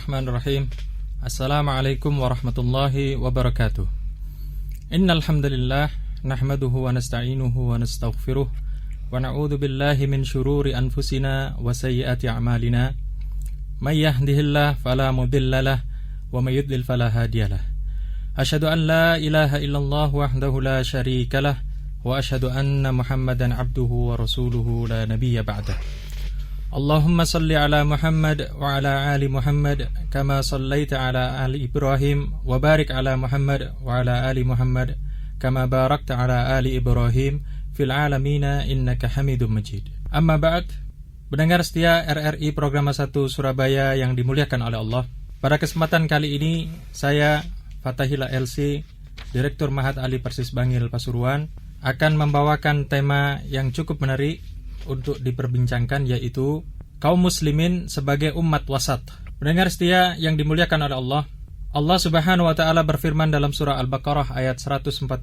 Bismillahirrahmanirrahim. Assalamualaikum warahmatullahi wabarakatuh. Innal hamdalillah nahmaduhu wa nasta'inuhu wa nastaghfiruh wa na'udzu billahi min shururi anfusina wa sayyiati a'malina. May yahdihillahu fala mudhillalah wa may yudlil fala hadiyalah. Asyhadu an la ilaha illallah wahdahu la syarikalah wa asyhadu anna Muhammadan abduhu wa rasuluhu la nabiyya ba'dah. Allahumma salli ala Muhammad wa ala ali Muhammad kama sallaita ala ali Ibrahim wa barik ala Muhammad wa ala ali Muhammad kama barakta ala ali Ibrahim fil alamina innaka Hamidum Majid. Amma ba'd. Pendengar setia RRI Programa 1 Surabaya yang dimuliakan oleh Allah. Pada kesempatan kali ini saya Fatahila LC, Direktur Mahat Ali Persis Bangil Pasuruan, akan membawakan tema yang cukup menarik untuk diperbincangkan, yaitu kaum muslimin sebagai umat wasat. Pendengar setia yang dimuliakan oleh Allah, Allah Subhanahu wa taala berfirman dalam surah Al-Baqarah ayat 143,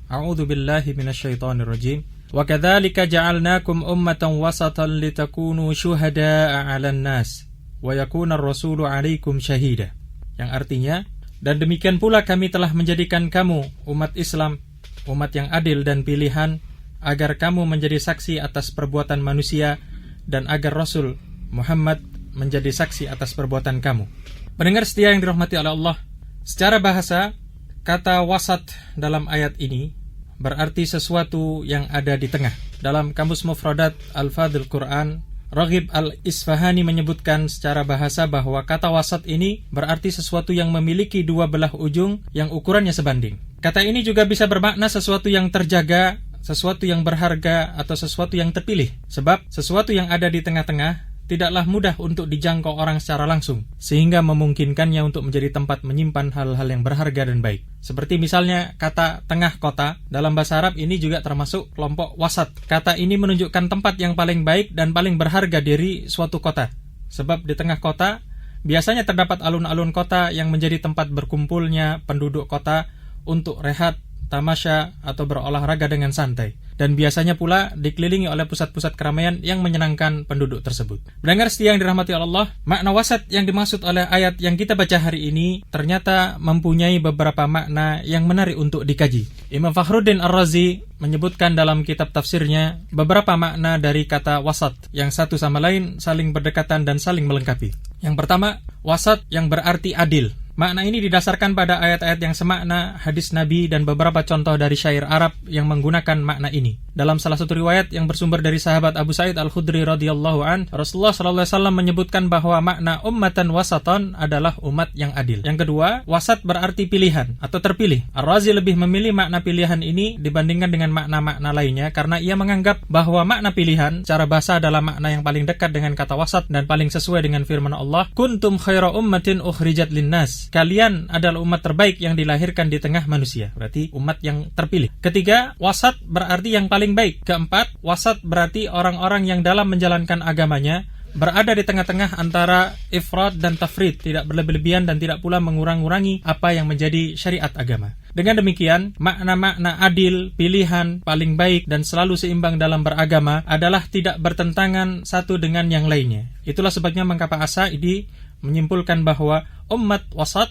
A'udzu billahi minasyaitonir rajim. Wa kadzalika ja'alnakum ummatan wasatan litakunu syuhada'a 'alan nas wa yakuna ar-rasulu 'alaikum syahida. Yang artinya, dan demikian pula kami telah menjadikan kamu umat Islam, umat yang adil dan pilihan, agar kamu menjadi saksi atas perbuatan manusia dan agar Rasul Muhammad menjadi saksi atas perbuatan kamu. Pendengar setia yang dirahmati oleh Allah, secara bahasa, kata wasat dalam ayat ini berarti sesuatu yang ada di tengah. Dalam Kamus Mufradat Al-Fadhil Quran, Raghib Al-Isfahani menyebutkan secara bahasa bahwa kata wasat ini berarti sesuatu yang memiliki dua belah ujung yang ukurannya sebanding. Kata ini juga bisa bermakna sesuatu yang terjaga, sesuatu yang berharga, atau sesuatu yang terpilih. Sebab sesuatu yang ada di tengah-tengah tidaklah mudah untuk dijangkau orang secara langsung, sehingga memungkinkannya untuk menjadi tempat menyimpan hal-hal yang berharga dan baik. Seperti misalnya kata tengah kota, dalam bahasa Arab ini juga termasuk kelompok wasat. Kata ini menunjukkan tempat yang paling baik dan paling berharga dari suatu kota. Sebab di tengah kota biasanya terdapat alun-alun kota yang menjadi tempat berkumpulnya penduduk kota untuk rehat, tamasya, atau berolahraga dengan santai. Dan biasanya pula dikelilingi oleh pusat-pusat keramaian yang menyenangkan penduduk tersebut. Pendengar setia yang dirahmati Allah, makna wasat yang dimaksud oleh ayat yang kita baca hari ini ternyata mempunyai beberapa makna yang menarik untuk dikaji. Imam Fakhruddin Ar-Razi menyebutkan dalam kitab tafsirnya beberapa makna dari kata wasat yang satu sama lain saling berdekatan dan saling melengkapi. Yang pertama, wasat yang berarti adil. Makna ini didasarkan pada ayat-ayat yang semakna, hadis Nabi, dan beberapa contoh dari syair Arab yang menggunakan makna ini. Dalam salah satu riwayat yang bersumber dari sahabat Abu Sa'id Al-Khudri radhiyallahu an, Rasulullah sallallahu alaihi wasallam menyebutkan bahwa makna ummatan wasatan adalah umat yang adil. Yang kedua, wasat berarti pilihan atau terpilih. Ar-Razi lebih memilih makna pilihan ini dibandingkan dengan makna-makna lainnya karena ia menganggap bahwa makna pilihan secara bahasa adalah makna yang paling dekat dengan kata wasat dan paling sesuai dengan firman Allah, kuntum khaira ummatin ukhrijat linnas. Kalian adalah umat terbaik yang dilahirkan di tengah manusia. Berarti umat yang terpilih. Ketiga, wasat berarti yang paling baik. Keempat, wasat berarti orang-orang yang dalam menjalankan agamanya berada di tengah-tengah antara ifrat dan tafrid, tidak berlebih-lebihan dan tidak pula mengurang-urangi apa yang menjadi syariat agama. Dengan demikian, makna-makna adil, pilihan, paling baik, dan selalu seimbang dalam beragama adalah tidak bertentangan satu dengan yang lainnya. Itulah sebabnya mengapa As-Sa'idi menyimpulkan bahwa umat wasat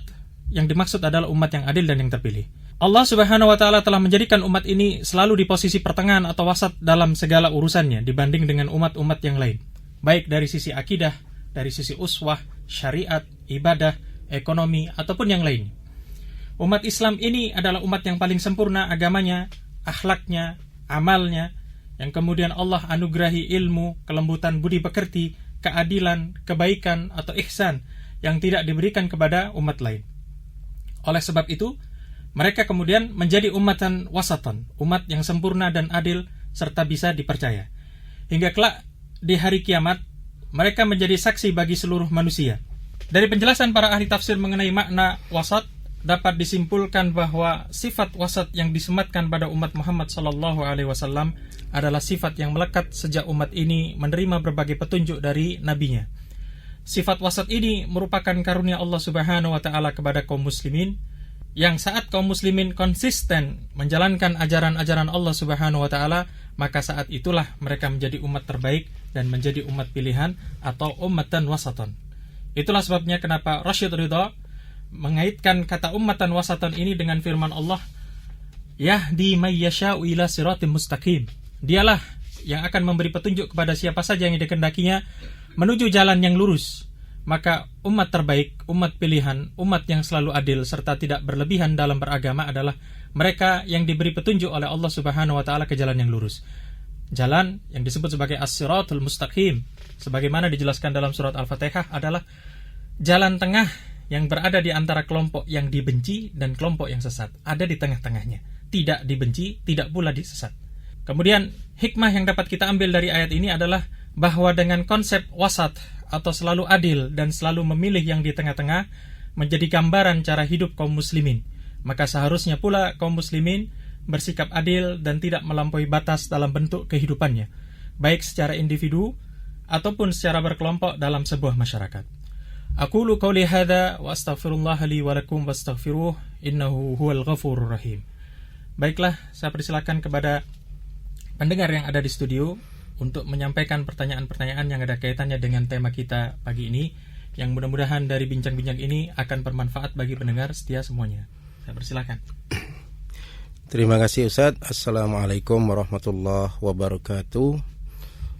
yang dimaksud adalah umat yang adil dan yang terpilih. Allah Subhanahu wa taala telah menjadikan umat ini selalu di posisi pertengahan atau wasat dalam segala urusannya dibanding dengan umat-umat yang lain. Baik dari sisi akidah, dari sisi uswah, syariat, ibadah, ekonomi, ataupun yang lain. Umat Islam ini adalah umat yang paling sempurna agamanya, akhlaknya, amalnya, yang kemudian Allah anugerahi ilmu, kelembutan budi pekerti, keadilan, kebaikan, atau ihsan yang tidak diberikan kepada umat lain. Oleh sebab itu, mereka kemudian menjadi umatan wasatan, umat yang sempurna dan adil serta bisa dipercaya. Hingga kelak di hari kiamat, mereka menjadi saksi bagi seluruh manusia. Dari penjelasan para ahli tafsir mengenai makna wasat, dapat disimpulkan bahwa sifat wasat yang disematkan pada umat Muhammad SAW adalah sifat yang melekat sejak umat ini menerima berbagai petunjuk dari nabinya. Sifat wasat ini merupakan karunia Allah Subhanahu wa taala kepada kaum muslimin, yang saat kaum muslimin konsisten menjalankan ajaran-ajaran Allah Subhanahu wa taala, maka saat itulah mereka menjadi umat terbaik dan menjadi umat pilihan atau ummatan wasatan. Itulah sebabnya kenapa Rashid Ridha mengaitkan kata ummatan wasatan ini dengan firman Allah, Yahdi may yasha'u ila siratim mustaqim. Dialah yang akan memberi petunjuk kepada siapa saja yang dikehendakinya menuju jalan yang lurus. Maka umat terbaik, umat pilihan, umat yang selalu adil serta tidak berlebihan dalam beragama adalah mereka yang diberi petunjuk oleh Allah Subhanahu wa taala ke jalan yang lurus. Jalan yang disebut sebagai as-siratul mustaqim, sebagaimana dijelaskan dalam surat Al-Fatihah, adalah jalan tengah yang berada di antara kelompok yang dibenci dan kelompok yang sesat. Ada di tengah-tengahnya, tidak dibenci, tidak pula disesat. Kemudian hikmah yang dapat kita ambil dari ayat ini adalah bahwa dengan konsep wasat atau selalu adil dan selalu memilih yang di tengah-tengah menjadi gambaran cara hidup kaum muslimin, maka seharusnya pula kaum muslimin bersikap adil dan tidak melampaui batas dalam bentuk kehidupannya, baik secara individu ataupun secara berkelompok dalam sebuah masyarakat. Aqulu qouli hadza wa astaghfirullah li wa lakum wastaghfiruh innahu huwal ghafurur rahim. Baiklah, saya persilakan kepada pendengar yang ada di studio untuk menyampaikan pertanyaan-pertanyaan yang ada kaitannya dengan tema kita pagi ini, yang mudah-mudahan dari bincang-bincang ini akan bermanfaat bagi pendengar setia semuanya. Saya persilakan. Terima kasih Ustaz. Assalamualaikum warahmatullahi wabarakatuh.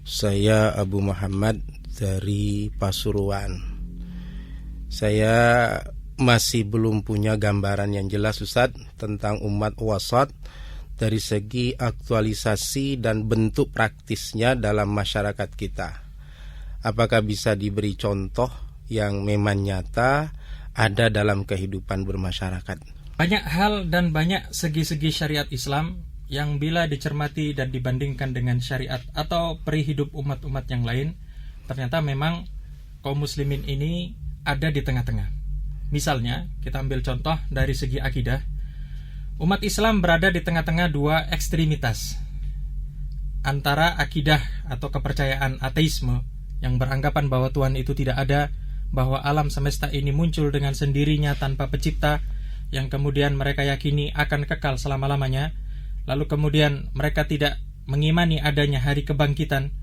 Saya Abu Muhammad dari Pasuruan. Saya masih belum punya gambaran yang jelas Ustaz tentang umat wasat dari segi aktualisasi dan bentuk praktisnya dalam masyarakat kita. Apakah bisa diberi contoh yang memang nyata ada dalam kehidupan bermasyarakat? Banyak hal dan banyak segi-segi syariat Islam yang bila dicermati dan dibandingkan dengan syariat atau peri hidup umat-umat yang lain, ternyata memang kaum muslimin ini ada di tengah-tengah. Misalnya, kita ambil contoh dari segi akidah. Umat Islam berada di tengah-tengah dua ekstremitas, antara akidah atau kepercayaan ateisme yang beranggapan bahwa Tuhan itu tidak ada, bahwa alam semesta ini muncul dengan sendirinya tanpa pencipta, yang kemudian mereka yakini akan kekal selama-lamanya, lalu kemudian mereka tidak mengimani adanya hari kebangkitan.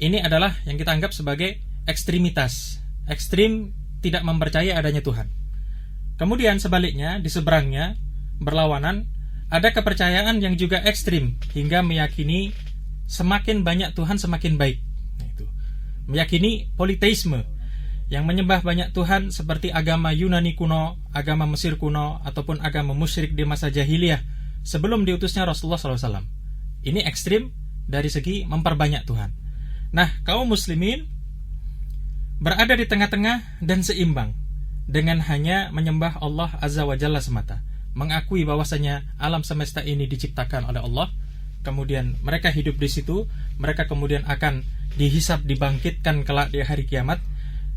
Ini adalah yang kita anggap sebagai ekstremitas, ekstrim tidak mempercayai adanya Tuhan. Kemudian sebaliknya, di seberangnya berlawanan, ada kepercayaan yang juga ekstrim hingga meyakini semakin banyak Tuhan semakin baik. Itu meyakini politeisme yang menyembah banyak Tuhan seperti agama Yunani kuno, agama Mesir kuno, ataupun agama musyrik di masa jahiliyah sebelum diutusnya Rasulullah SAW. Ini ekstrim dari segi memperbanyak Tuhan. Nah, kaum muslimin berada di tengah-tengah dan seimbang dengan hanya menyembah Allah Azza wa Jalla semata, mengakui bahwasanya alam semesta ini diciptakan oleh Allah, kemudian mereka hidup di situ, mereka kemudian akan dihisab, dibangkitkan kelak di hari kiamat,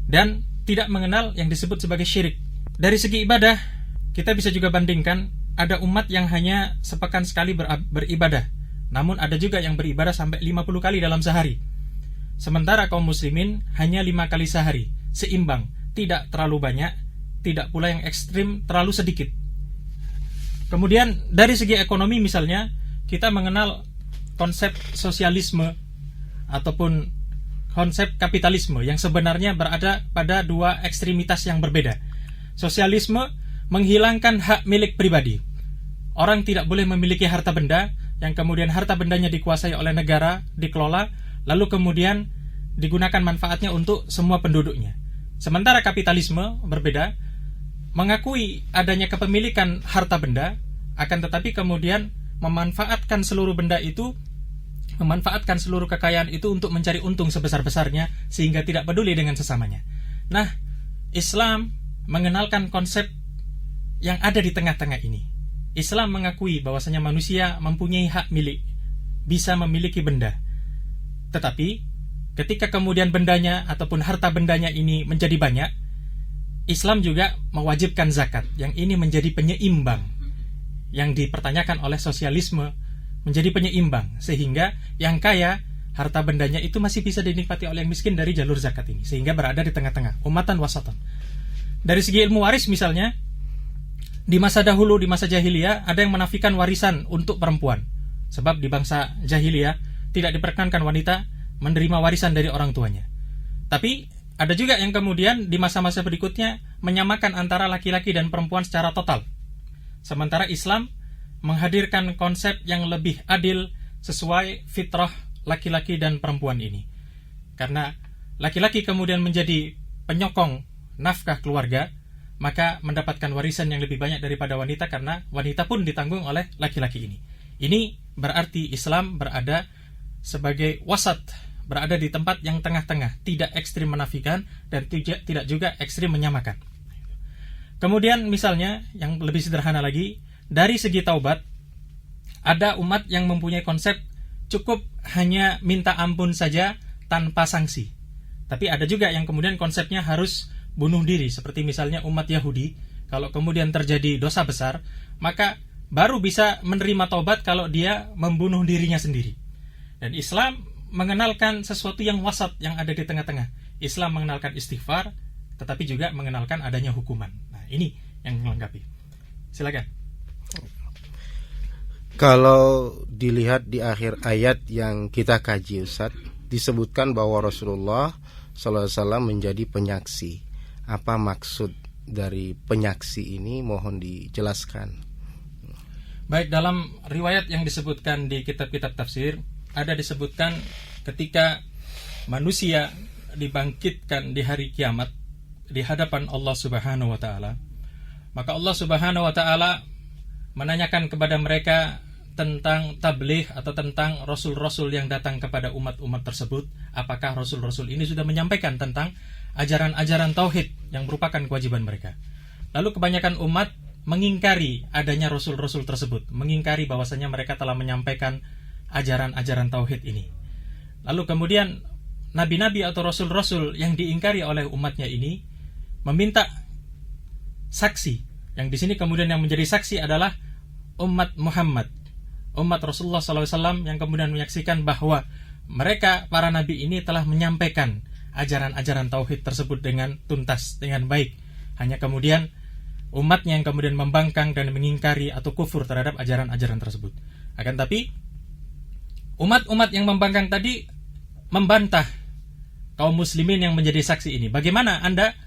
dan tidak mengenal yang disebut sebagai syirik. Dari segi ibadah, kita bisa juga bandingkan, ada umat yang hanya sepekan sekali beribadah, namun ada juga yang beribadah sampai 50 kali dalam sehari. Sementara kaum muslimin hanya 5 kali sehari, seimbang, tidak terlalu banyak, tidak pula yang ekstrim terlalu sedikit. Kemudian dari segi ekonomi misalnya, kita mengenal konsep sosialisme ataupun konsep kapitalisme yang sebenarnya berada pada dua ekstremitas yang berbeda. Sosialisme menghilangkan hak milik pribadi. Orang tidak boleh memiliki harta benda yang kemudian harta bendanya dikuasai oleh negara, dikelola, lalu kemudian digunakan manfaatnya untuk semua penduduknya. Sementara kapitalisme berbeda, mengakui adanya kepemilikan harta benda, akan tetapi kemudian memanfaatkan seluruh benda itu, memanfaatkan seluruh kekayaan itu untuk mencari untung sebesar-besarnya sehingga tidak peduli dengan sesamanya. Nah, Islam mengenalkan konsep yang ada di tengah-tengah ini. Islam mengakui bahwasanya manusia mempunyai hak milik, bisa memiliki benda. Tetapi ketika kemudian bendanya ataupun harta bendanya ini menjadi banyak, Islam juga mewajibkan zakat, yang ini menjadi penyeimbang, yang dipertanyakan oleh sosialisme menjadi penyeimbang, sehingga yang kaya harta bendanya itu masih bisa dinikmati oleh yang miskin dari jalur zakat ini, sehingga berada di tengah-tengah, umatan wasatan. Dari segi ilmu waris misalnya, di masa dahulu, di masa jahiliyah, ada yang menafikan warisan untuk perempuan, sebab di bangsa jahiliyah tidak diperkenankan wanita menerima warisan dari orang tuanya. Tapi ada juga yang kemudian di masa-masa berikutnya menyamakan antara laki-laki dan perempuan secara total. Sementara Islam menghadirkan konsep yang lebih adil sesuai fitrah laki-laki dan perempuan ini. Karena laki-laki kemudian menjadi penyokong nafkah keluarga, maka mendapatkan warisan yang lebih banyak daripada wanita, karena wanita pun ditanggung oleh laki-laki ini. Ini berarti Islam berada sebagai wasat, berada di tempat yang tengah-tengah, tidak ekstrim menafikan dan tidak juga ekstrim menyamakan. Kemudian misalnya yang lebih sederhana lagi, dari segi taubat, ada umat yang mempunyai konsep cukup hanya minta ampun saja tanpa sanksi. Tapi ada juga yang kemudian konsepnya harus bunuh diri, seperti misalnya umat Yahudi, kalau kemudian terjadi dosa besar, maka baru bisa menerima taubat kalau dia membunuh dirinya sendiri. Dan Islam mengenalkan sesuatu yang wasat, yang ada di tengah-tengah. Islam mengenalkan istighfar, tetapi juga mengenalkan adanya hukuman. Nah, ini yang melengkapi. Silakan. Kalau dilihat di akhir ayat yang kita kaji, Ustaz, disebutkan bahwa Rasulullah SAW menjadi penyaksi. Apa maksud dari penyaksi ini? Mohon dijelaskan. Baik, dalam riwayat yang disebutkan di kitab-kitab tafsir, ada disebutkan ketika manusia dibangkitkan di hari kiamat di hadapan Allah Subhanahu wa taala, maka Allah Subhanahu wa taala menanyakan kepada mereka tentang tabligh atau tentang rasul-rasul yang datang kepada umat-umat tersebut, apakah rasul-rasul ini sudah menyampaikan tentang ajaran-ajaran tauhid yang merupakan kewajiban mereka. Lalu kebanyakan umat mengingkari adanya rasul-rasul tersebut, mengingkari bahwasanya mereka telah menyampaikan ajaran-ajaran tauhid ini. Lalu kemudian nabi-nabi atau rasul-rasul yang diingkari oleh umatnya ini meminta saksi. Yang di sini kemudian yang menjadi saksi adalah umat Muhammad, umat Rasulullah SAW, yang kemudian menyaksikan bahwa mereka, para nabi ini, telah menyampaikan ajaran-ajaran tauhid tersebut dengan tuntas, dengan baik. Hanya kemudian umatnya yang kemudian membangkang dan mengingkari atau kufur terhadap ajaran-ajaran tersebut. Akan tapi umat-umat yang membangkang tadi membantah kaum muslimin yang menjadi saksi ini. Bagaimana Anda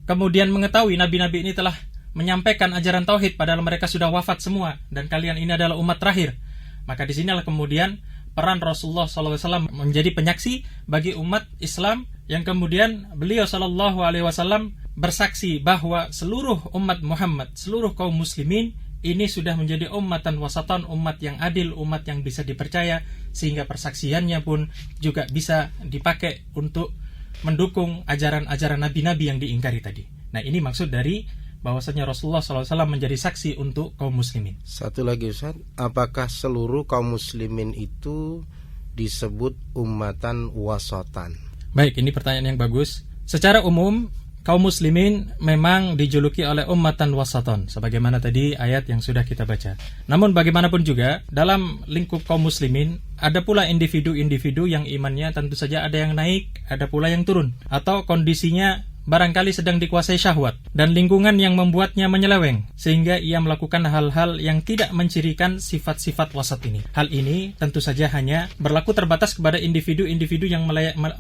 kemudian mengetahui nabi-nabi ini telah menyampaikan ajaran tauhid padahal mereka sudah wafat semua dan kalian ini adalah umat terakhir? Maka di sinilah kemudian peran Rasulullah SAW menjadi penyaksi bagi umat Islam, yang kemudian beliau SAW bersaksi bahwa seluruh umat Muhammad, seluruh kaum muslimin ini sudah menjadi ummatan wasatan, umat yang adil, umat yang bisa dipercaya, sehingga persaksiannya pun juga bisa dipakai untuk mendukung ajaran-ajaran nabi-nabi yang diingkari tadi. Nah, ini maksud dari bahwasanya Rasulullah SAW menjadi saksi untuk kaum muslimin. Satu lagi, Ustaz, apakah seluruh kaum muslimin itu disebut ummatan wasatan? Baik, ini pertanyaan yang bagus. Secara umum, kaum muslimin memang dijuluki oleh ummatan wasaton, sebagaimana tadi ayat yang sudah kita baca. Namun bagaimanapun juga, dalam lingkup kaum muslimin ada pula individu-individu yang imannya tentu saja ada yang naik, ada pula yang turun, atau kondisinya barangkali sedang dikuasai syahwat dan lingkungan yang membuatnya menyeleweng, sehingga ia melakukan hal-hal yang tidak mencirikan sifat-sifat wasat ini. Hal ini tentu saja hanya berlaku terbatas kepada individu-individu yang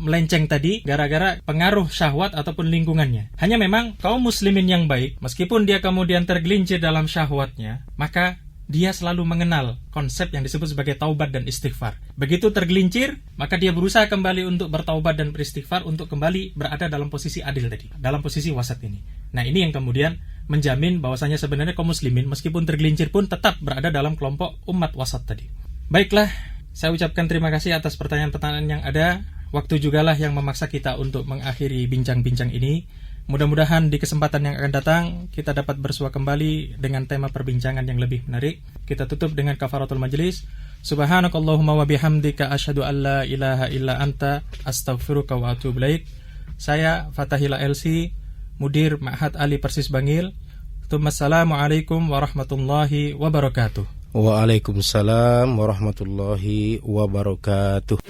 melenceng tadi gara-gara pengaruh syahwat ataupun lingkungannya. Hanya memang kaum muslimin yang baik, meskipun dia kemudian tergelincir dalam syahwatnya, maka dia selalu mengenal konsep yang disebut sebagai taubat dan istighfar. Begitu tergelincir, maka dia berusaha kembali untuk bertaubat dan beristighfar untuk kembali berada dalam posisi adil tadi, dalam posisi wasat ini. Nah, ini yang kemudian menjamin bahwasanya sebenarnya kaum muslimin meskipun tergelincir pun tetap berada dalam kelompok umat wasat tadi. Baiklah, saya ucapkan terima kasih atas pertanyaan-pertanyaan yang ada. Waktu jugalah yang memaksa kita untuk mengakhiri bincang-bincang ini. Mudah-mudahan di kesempatan yang akan datang kita dapat bersua kembali dengan tema perbincangan yang lebih menarik. Kita tutup dengan kafaratul majlis. Subhanakallahumma wa bihamdika asyhadu an la ilaha illa anta astaghfiruka wa atubu ilaik. Saya Fatahila LC, Mudir Ma'had Ali Persis Bangil. Assalamualaikum warahmatullahi wabarakatuh. Waalaikumsalam warahmatullahi wabarakatuh.